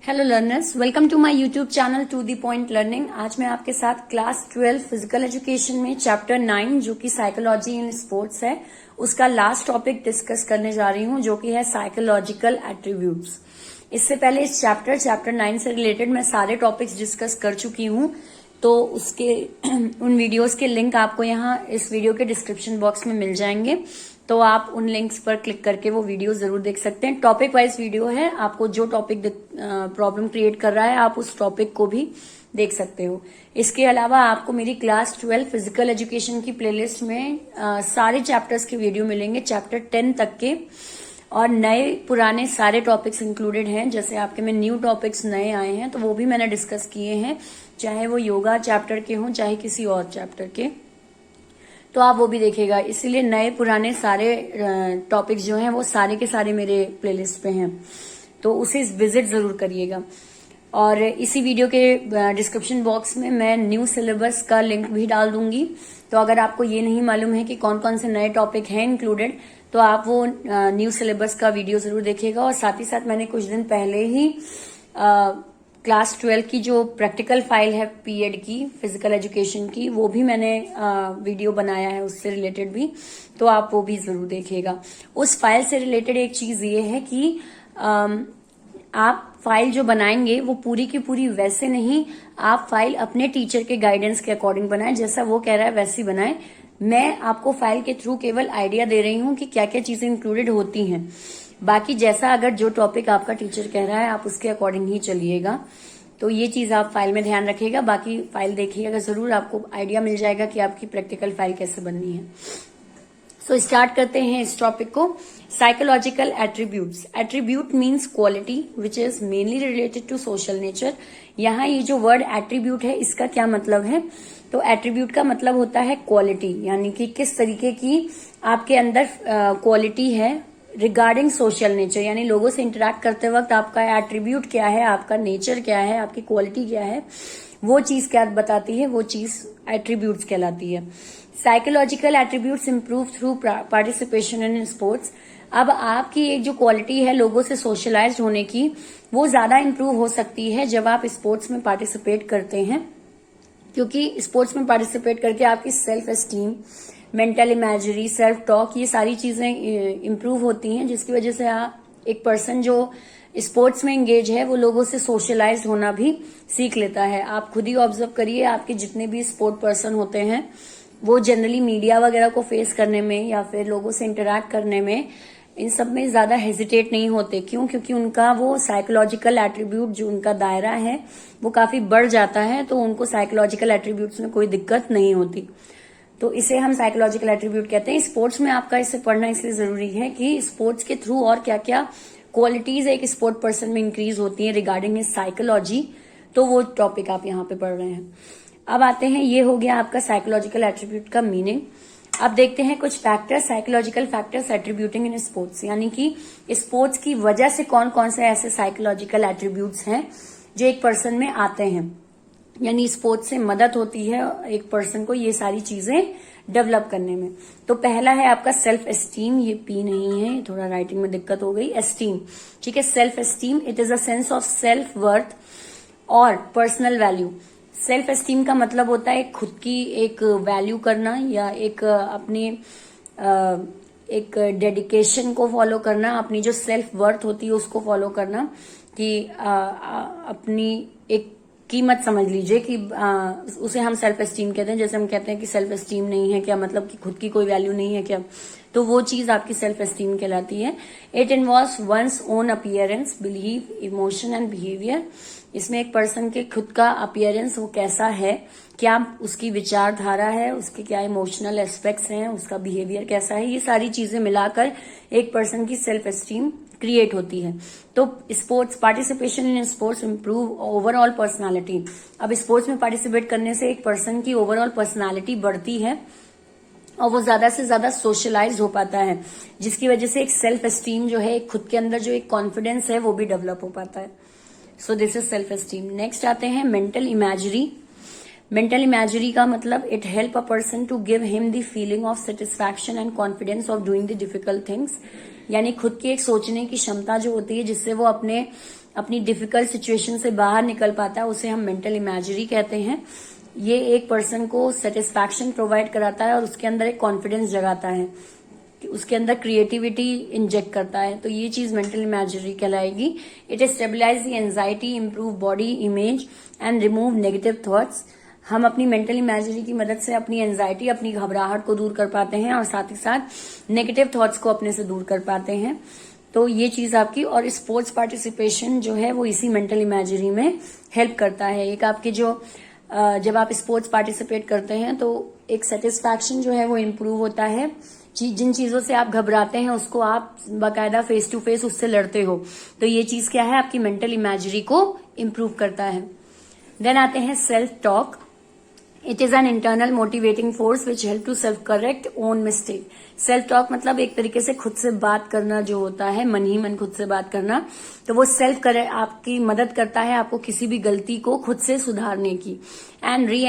Hello learners, welcome to my YouTube channel to the point learning. आज मैं आपके साथ क्लास 12 फिजिकल एजुकेशन में चैप्टर 9 जो कि साइकोलॉजी इन स्पोर्ट्स है, उसका लास्ट टॉपिक डिस्कस करने जा रही हूं, जो कि है साइकोलॉजिकल एट्रीब्यूट्स। इससे पहले इस चैप्टर 9 से रिलेटेड मैं सारे टॉपिक्स डिस्कस कर चुकी हूं, तो उसके उन वीडियोस के लिंक आपको यहाँ इस वीडियो के डिस्क्रिप्शन बॉक्स में मिल जाएंगे, तो आप उन लिंक्स पर क्लिक करके वो वीडियो जरूर देख सकते हैं। टॉपिक वाइज वीडियो है, आपको जो टॉपिक प्रॉब्लम क्रिएट कर रहा है आप उस टॉपिक को भी देख सकते हो। इसके अलावा आपको मेरी क्लास 12 फिजिकल एजुकेशन की प्लेलिस्ट में सारे चैप्टर्स के वीडियो मिलेंगे, चैप्टर 10 तक के, और नए पुराने सारे टॉपिक्स इंक्लूडेड हैं। जैसे आपके में न्यू टॉपिक्स नए आए हैं तो वो भी मैंने डिस्कस किए हैं, चाहे वो योगा चैप्टर के हों चाहे किसी और चैप्टर के, तो आप वो भी देखेगा। इसीलिए नए पुराने सारे टॉपिक्स जो हैं वो सारे के सारे मेरे प्लेलिस्ट पे हैं, तो उसे विजिट जरूर करिएगा। और इसी वीडियो के डिस्क्रिप्शन बॉक्स में मैं न्यू सिलेबस का लिंक भी डाल दूंगी, तो अगर आपको ये नहीं मालूम है कि कौन कौन से नए टॉपिक हैं इंक्लूडेड, तो आप वो न्यू सिलेबस का वीडियो जरूर देखिएगा। और साथ ही साथ मैंने कुछ दिन पहले ही क्लास 12 की जो प्रैक्टिकल फाइल है पीएड की, फिजिकल एजुकेशन की, वो भी मैंने वीडियो बनाया है उससे रिलेटेड भी, तो आप वो भी जरूर देखिएगा। उस फाइल से रिलेटेड एक चीज ये है कि आप फाइल जो बनाएंगे वो पूरी की पूरी वैसे नहीं, आप फाइल अपने टीचर के गाइडेंस के अकॉर्डिंग बनाएं, जैसा वो कह रहा है वैसी बनाएं। मैं आपको फाइल के थ्रू केवल आइडिया दे रही हूं कि क्या क्या चीजें इंक्लूडेड होती हैं। बाकी जैसा अगर जो टॉपिक आपका टीचर कह रहा है आप उसके अकॉर्डिंग ही चलिएगा, तो ये चीज आप फाइल में ध्यान रखिएगा। बाकी फाइल देखिएगा जरूर, आपको आइडिया मिल जाएगा कि आपकी प्रैक्टिकल फाइल कैसे बननी है। सो स्टार्ट करते हैं इस टॉपिक को। Psychological attributes. Attribute means quality which is mainly related to social nature. यहाँ ये जो वर्ड एट्रीब्यूट है इसका क्या मतलब है, तो एट्रीब्यूट का मतलब होता है क्वालिटी, यानी कि किस तरीके की आपके अंदर क्वालिटी है रिगार्डिंग सोशल नेचर, यानी लोगों से इंटरेक्ट करते वक्त आपका एट्रीब्यूट क्या है, आपका नेचर क्या है, आपकी क्वालिटी क्या है, वो चीज क्या बताती है, वो चीज एट्रीब्यूट्स कहलाती है। Psychological attributes improve through participation in sports. अब आपकी एक जो क्वालिटी है लोगों से सोशलाइज होने की, वो ज्यादा इंप्रूव हो सकती है जब आप स्पोर्ट्स में पार्टिसिपेट करते हैं, क्योंकि स्पोर्ट्स में पार्टिसिपेट करके आपकी self esteem, mental imagery, self talk, ये सारी चीजें इंप्रूव होती हैं, जिसकी वजह से एक पर्सन जो स्पोर्ट्स में एंगेज है वो लोगों से सोशलाइज होना भी सीख लेता है। आप खुद ही ऑब्जर्व करिए, आपके जितने भी स्पोर्ट पर्सन होते हैं वो जनरली मीडिया वगैरह को फेस करने में या फिर लोगों से इंटरेक्ट करने में, इन सब में ज्यादा हेजिटेट नहीं होते। क्यों? क्योंकि उनका वो साइकोलॉजिकल एट्रीब्यूट जो उनका दायरा है वो काफी बढ़ जाता है, तो उनको साइकोलॉजिकल एट्रीब्यूट्स में कोई दिक्कत नहीं होती, तो इसे हम साइकोलॉजिकल एट्रीब्यूट कहते हैं। स्पोर्ट्स में आपका इसे पढ़ना इसलिए जरूरी है कि स्पोर्ट्स के थ्रू और क्या क्या क्वालिटीज एक स्पोर्ट पर्सन में इंक्रीज होती हैं रिगार्डिंग हिज साइकोलॉजी, तो वो टॉपिक आप यहाँ पे पढ़ रहे हैं। अब आते हैं, ये हो गया आपका साइकोलॉजिकल एट्रीब्यूट का मीनिंग। अब देखते हैं कुछ factors, psychological factors attributing in sports, यानी कि स्पोर्ट्स की वजह से कौन कौन से ऐसे साइकोलॉजिकल एट्रीब्यूट्स हैं जो एक पर्सन में आते हैं, यानी स्पोर्ट्स से मदद होती है एक पर्सन को ये सारी चीजें डेवलप करने में। तो पहला है आपका सेल्फ एस्टीम, ये पी नहीं है, थोड़ा राइटिंग में दिक्कत हो गई, एस्टीम, ठीक है। Self esteem, it is a sense of self worth और पर्सनल वैल्यू। सेल्फ एस्टीम का मतलब होता है खुद की एक वैल्यू करना, या एक अपने एक डेडिकेशन को फॉलो करना, अपनी जो सेल्फ वर्थ होती है उसको फॉलो करना, कि अपनी एक कीमत समझ लीजिए कि उसे हम सेल्फ एस्टीम कहते हैं। जैसे हम कहते हैं कि सेल्फ एस्टीम नहीं है क्या, मतलब कि खुद की कोई वैल्यू नहीं है क्या, तो वो चीज आपकी सेल्फ एस्टीम कहलाती है। It involves one's own appearance, believe, emotion and behaviour. इसमें एक पर्सन के खुद का अपीयरेंस वो कैसा है, क्या उसकी विचारधारा है, उसके क्या इमोशनल एस्पेक्ट्स हैं, उसका बिहेवियर कैसा है, ये सारी चीजें मिलाकर एक पर्सन की सेल्फ एस्टीम क्रिएट होती है। तो sports participation in sports improve overall personality. अब स्पोर्ट्स में पार्टिसिपेट करने से एक पर्सन की ओवरऑल पर्सनालिटी बढ़ती है और वो ज्यादा से ज्यादा सोशलाइज हो पाता है, जिसकी वजह से एक सेल्फ एस्टीम जो है, एक खुद के अंदर जो एक कॉन्फिडेंस है वो भी डेवलप हो पाता है। So this is self esteem. Next आते हैं मेंटल इमेजरी। मेंटल इमेजरी का मतलब it help a person to give him the feeling of satisfaction and confidence of doing the difficult things, यानी खुद की एक सोचने की क्षमता जो होती है जिससे वो अपने अपनी डिफिकल्ट सिचुएशन से बाहर निकल पाता है, उसे हम मेंटल इमेजरी कहते हैं। ये एक पर्सन को सेटिस्फैक्शन प्रोवाइड कराता है और उसके अंदर एक कॉन्फिडेंस जगाता है, उसके अंदर क्रिएटिविटी इंजेक्ट करता है, तो ये चीज मेंटल इमेजरी कहलाएगी। It stabilize the anxiety, improve body image and remove negative thoughts. हम अपनी मेंटल इमेजरी की मदद से अपनी एंजाइटी, अपनी घबराहट को दूर कर पाते हैं और साथ ही साथ नेगेटिव थॉट्स को अपने से दूर कर पाते हैं। तो ये चीज आपकी, और स्पोर्ट्स पार्टिसिपेशन जो है वो इसी मेंटल इमेजरी में हेल्प करता है। एक आपकी जो जब आप स्पोर्ट्स पार्टिसिपेट करते हैं तो एक सेटिस्फैक्शन जो है वो इम्प्रूव होता है। जिन चीजों से आप घबराते हैं उसको आप बाकायदा फेस टू फेस उससे लड़ते हो, तो ये चीज क्या है, आपकी मेंटल इमेजरी को इम्प्रूव करता है। देन आते हैं self talk. It is an internal motivating force which help to self correct own mistake. Self talk मतलब एक तरीके से खुद से बात करना जो होता है, मन ही मन खुद से बात करना, तो वो सेल्फ करेक्ट आपकी मदद करता है आपको किसी भी गलती को खुद से सुधारने की। And re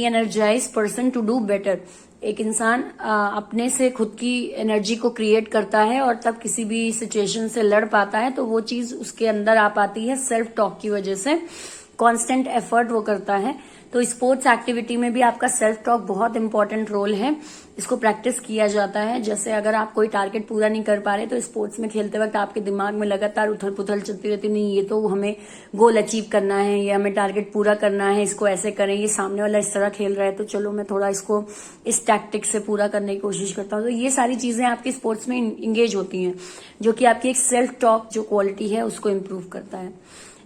energize person to do better. एक इंसान अपने से खुद की एनर्जी को क्रिएट करता है और तब किसी भी सिचुएशन से लड़ पाता है, तो वो चीज उसके अंदर आ पाती है सेल्फ टॉक की वजह से। कांस्टेंट एफर्ट वो करता है। तो स्पोर्ट्स एक्टिविटी में भी आपका सेल्फ टॉक बहुत इंपॉर्टेंट रोल है, इसको प्रैक्टिस किया जाता है। जैसे अगर आप कोई टारगेट पूरा नहीं कर पा रहे तो स्पोर्ट्स में खेलते वक्त आपके दिमाग में लगातार उथल पुथल चलती रहती, नहीं ये तो हमें गोल अचीव करना है, ये हमें टारगेट पूरा करना है, इसको ऐसे करें, ये सामने वाला इस तरह खेल रहा है तो चलो मैं थोड़ा इसको इस टैक्टिक से पूरा करने की कोशिश करता हूँ। तो ये सारी चीजें आपकी स्पोर्ट्स में इंगेज होती हैं, जो कि आपकी एक सेल्फ टॉक जो क्वालिटी है उसको इम्प्रूव करता है।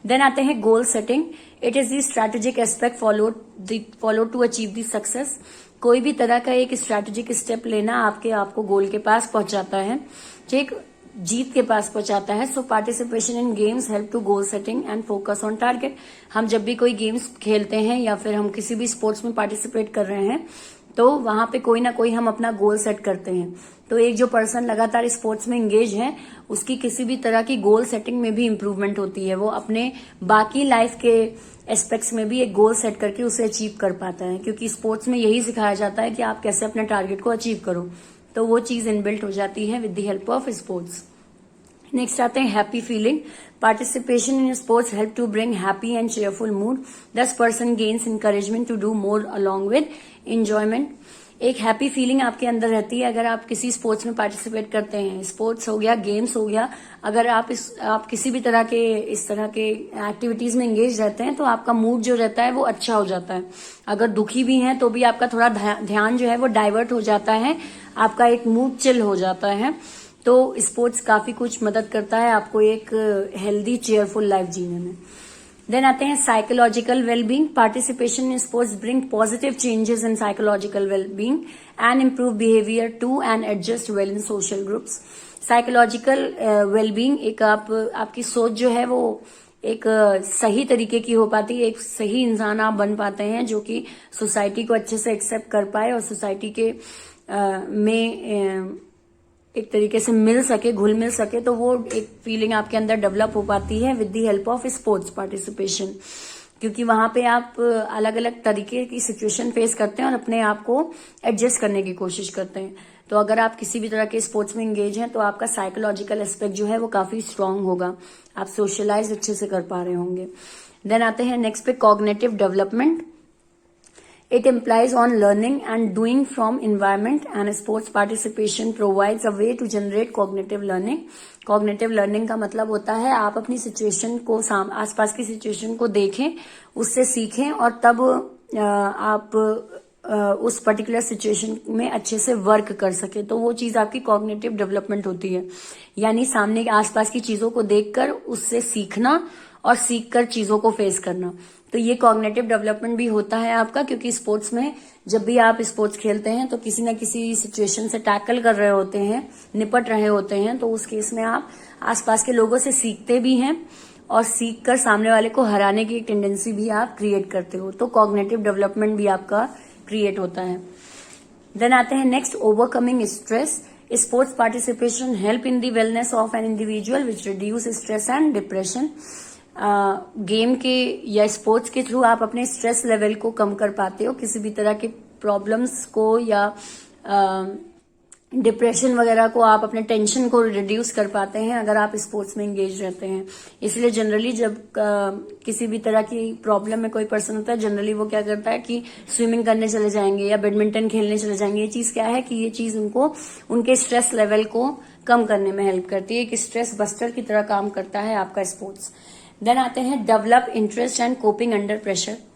देन आते हैं goal setting. It is the strategic aspect follow to achieve the success. कोई भी तरह का एक स्ट्रैटेजिक स्टेप लेना आपको गोल के पास पहुंचाता है, ठीक, जीत के पास पहुंचाता है। So participation in games help to goal setting and focus on target. हम जब भी कोई गेम्स खेलते हैं या फिर हम किसी भी स्पोर्ट्स में पार्टिसिपेट कर रहे हैं तो वहां पे कोई ना कोई हम अपना गोल सेट करते हैं। तो एक जो पर्सन लगातार स्पोर्ट्स में एंगेज है उसकी किसी भी तरह की गोल सेटिंग में भी इंप्रूवमेंट होती है, वो अपने बाकी लाइफ के एस्पेक्ट्स में भी एक गोल सेट करके उसे अचीव कर पाता है, क्योंकि स्पोर्ट्स में यही सिखाया जाता है कि आप कैसे अपने टारगेट को अचीव करो। तो वो चीज इनबिल्ट हो जाती है with the help of sports. Next आते हैं happy feeling. Participation in sports help to bring happy and cheerful mood. This person gains encouragement to do more along with enjoyment. एक हैप्पी फीलिंग आपके अंदर रहती है अगर आप किसी स्पोर्ट्स में पार्टिसिपेट करते हैं। स्पोर्ट्स हो गया, गेम्स हो गया, अगर आप किसी भी तरह के इस तरह के एक्टिविटीज में एंगेज रहते हैं तो आपका मूड जो रहता है वो अच्छा हो जाता है। अगर दुखी भी हैं तो भी आपका थोड़ा ध्यान जो है वो डाइवर्ट हो जाता है, आपका एक मूड चिल हो जाता है। तो स्पोर्ट्स काफी कुछ मदद करता है आपको एक हेल्दी चेयरफुल लाइफ जीने में। देन आते हैं psychological wellbeing. Participation in sports bring positive changes in psychological wellbeing and improve behaviour to and adjust well in social groups. Psychological wellbeing एक आपकी सोच जो है वो एक सही तरीके की हो पाती है, एक सही इंसान आप बन पाते हैं जो कि सोसाइटी को अच्छे से एक्सेप्ट कर पाए और सोसाइटी के में एक तरीके से मिल सके, घुल मिल सके। तो वो एक फीलिंग आपके अंदर डेवलप हो पाती है with the help of sports participation, क्योंकि वहां पे आप अलग अलग तरीके की सिचुएशन फेस करते हैं और अपने आप को एडजस्ट करने की कोशिश करते हैं। तो अगर आप किसी भी तरह के स्पोर्ट्स में एंगेज हैं तो आपका साइकोलॉजिकल एस्पेक्ट जो है वो काफी स्ट्रांग होगा, आप सोशलाइज अच्छे से कर पा रहे होंगे। देन आते हैं नेक्स्ट पे cognitive development. It implies on learning and doing from environment, and sports participation provides a way to generate cognitive learning. Cognitive learning का मतलब होता है आप अपनी सिचुएशन को आसपास की सिचुएशन को देखें, उससे सीखें और तब आप उस पर्टिकुलर सिचुएशन में अच्छे से वर्क कर सके। तो वो चीज आपकी कॉग्निटिव डेवलपमेंट होती है, यानी सामने के आसपास की चीजों को देखकर उससे सीखना और सीखकर चीजों को फेस करना। तो ये कॉग्निटिव डेवलपमेंट भी होता है आपका, क्योंकि स्पोर्ट्स में जब भी आप स्पोर्ट्स खेलते हैं तो किसी न किसी सिचुएशन से टैकल कर रहे होते हैं, निपट रहे होते हैं, तो उस केस में आप आसपास के लोगों से सीखते भी हैं और सीखकर सामने वाले को हराने की एक टेंडेंसी भी आप क्रिएट करते हो। तो कॉग्निटिव डेवलपमेंट भी आपका क्रिएट होता है। देन आते हैं next, overcoming stress. Sports participation help in the wellness of an individual which reduce stress and depression. Game के या स्पोर्ट्स के थ्रू आप अपने स्ट्रेस लेवल को कम कर पाते हो, किसी भी तरह के प्रॉब्लम्स को या डिप्रेशन वगैरह को, आप अपने टेंशन को रिड्यूस कर पाते हैं अगर आप स्पोर्ट्स में एंगेज रहते हैं। इसलिए जनरली जब किसी भी तरह की प्रॉब्लम में कोई पर्सन होता है, जनरली वो क्या करता है कि स्विमिंग करने चले जाएंगे या बैडमिंटन खेलने चले जाएंगे। ये चीज क्या है कि ये चीज उनको उनके स्ट्रेस लेवल को कम करने में हेल्प करती है। एक स्ट्रेस बस्टर की तरह काम करता है आपका स्पोर्ट्स। देन आते हैं develop interest and coping under pressure.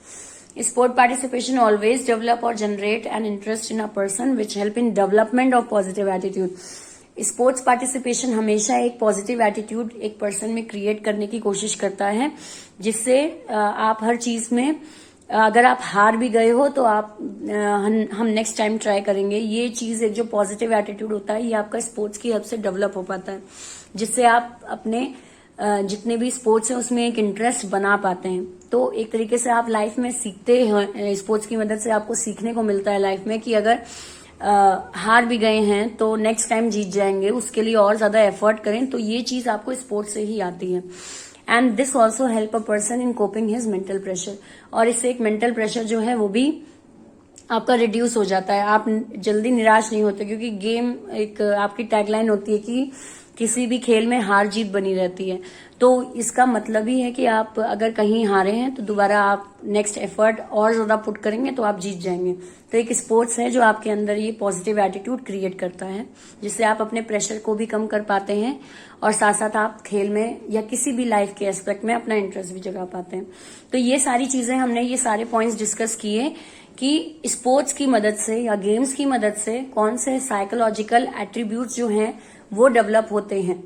Sport participation always develop or generate an interest in a person which help in development of positive attitude. Sports participation हमेशा एक पॉजिटिव एटीट्यूड एक पर्सन में create करने की कोशिश करता है, जिससे आप हर चीज में, अगर आप हार भी गए हो तो आप हम नेक्स्ट टाइम ट्राई करेंगे। ये चीज एक जो पॉजिटिव एटीट्यूड होता है, ये आपका स्पोर्ट्स की हेल्प से डेवलप हो पाता है, जिससे आप अपने जितने भी स्पोर्ट्स हैं उसमें एक इंटरेस्ट बना पाते हैं। तो एक तरीके से आप लाइफ में सीखते हैं, स्पोर्ट्स की मदद से आपको सीखने को मिलता है लाइफ में कि अगर हार भी गए हैं तो नेक्स्ट टाइम जीत जाएंगे, उसके लिए और ज्यादा एफर्ट करें। तो ये चीज आपको स्पोर्ट्स से ही आती है। And this also help a person in coping his mental pressure. और इससे एक मेंटल प्रेशर जो है वो भी आपका रिड्यूस हो जाता है। आप जल्दी निराश नहीं होते, क्योंकि गेम एक आपकी टैगलाइन होती है कि किसी भी खेल में हार जीत बनी रहती है। तो इसका मतलब ही है कि आप अगर कहीं हारे हैं तो दोबारा आप नेक्स्ट एफर्ट और ज्यादा पुट करेंगे तो आप जीत जाएंगे। तो एक स्पोर्ट्स है जो आपके अंदर ये पॉजिटिव एटीट्यूड क्रिएट करता है, जिससे आप अपने प्रेशर को भी कम कर पाते हैं और साथ साथ आप खेल में या किसी भी लाइफ के एस्पेक्ट में अपना इंटरेस्ट भी जगा पाते हैं। तो ये सारी चीजें हमने, ये सारे पॉइंट्स डिस्कस किए कि स्पोर्ट्स की मदद से या गेम्स की मदद से कौन से साइकोलॉजिकल एट्रीब्यूट्स जो हैं वो डेवलप होते हैं।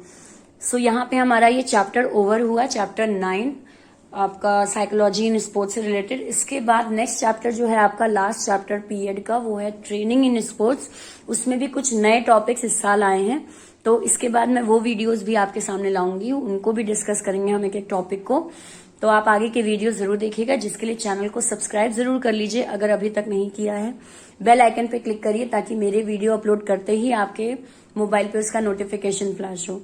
सो यहाँ पे हमारा ये चैप्टर ओवर हुआ, चैप्टर 9 आपका साइकोलॉजी इन स्पोर्ट्स से रिलेटेड। इसके बाद नेक्स्ट चैप्टर जो है आपका लास्ट चैप्टर पीएड का, वो है ट्रेनिंग इन स्पोर्ट्स। उसमें भी कुछ नए टॉपिक्स इस साल आए हैं, तो इसके बाद मैं वो वीडियोस भी आपके सामने लाऊंगी, उनको भी डिस्कस करेंगे हम एक एक टॉपिक को। तो आप आगे के वीडियो जरूर देखिएगा, जिसके लिए चैनल को सब्सक्राइब जरूर कर लीजिए अगर अभी तक नहीं किया है। बेल आइकन पे क्लिक करिए ताकि मेरे वीडियो अपलोड करते ही आपके मोबाइल पे उसका नोटिफिकेशन फ्लैश हो।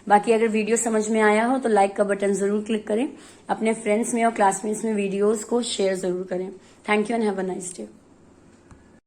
बाकी अगर वीडियो समझ में आया हो तो लाइक का बटन जरूर क्लिक करें। अपने फ्रेंड्स में और क्लासमेट्स में वीडियोस को शेयर जरूर करें। Thank you and have a nice day.